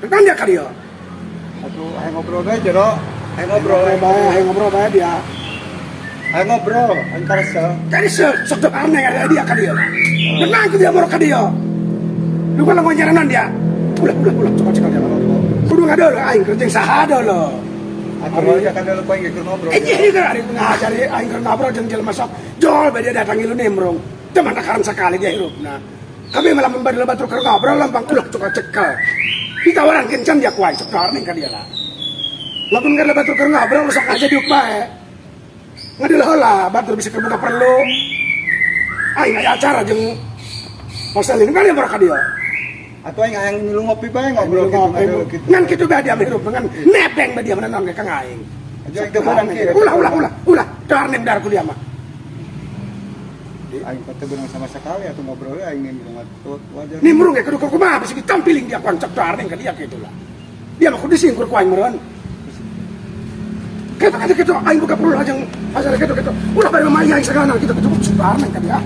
Kan dia kali ya. Aduh, ayo ngobrol aja, Dok. Ayo ngobrol Bayar dia. Ayo ngobrol, antar se. Kali sok aneh ada dia kali ya. Tenang ke dia baru kali ya. Lu kan mau nyaranan dia. Ulah, coba cekal dia. Kudu ngado lo, aing kerja sahada lo. Atuh aja kan lu pengen ngobrol. Ini kan ada ngajari aing keur ngobrol jeung jelema sok. Jol be dia datangi lu nimrung. Teman akaran sekali dia hirupna. Kami malah membadal batur keur ngobrol lampang ulah coba cekal. Ditawaran kencan dia kuai cekal ning ka dia lah. Lamun keur batur keur ngobrol sok aja diuk bae. Ngadil heula batur bisa kebuka perlu. Aing aya acara jeung Marcelin kan yang ka dia. Atau yang lu ngopi bae ngobrol gitu. Ngan kitu bae dia hirup dengan nebeng bae dia menenang ka aing. Aja itu barang kieu. Ulah. Dar nem dar ku dia mah. Aing kata benar sama sekali atau ngobrol aing bilang wajar. Nimrung ya kudu kumaha bisa ditampilin dia konsep dar nem ka dia kitu lah. Dia mah kudu disingkur ku aing meureun. Kata aing buka perlu aja asal gitu. Ulah bae mah aing sagana kita kudu dar nem ka dia.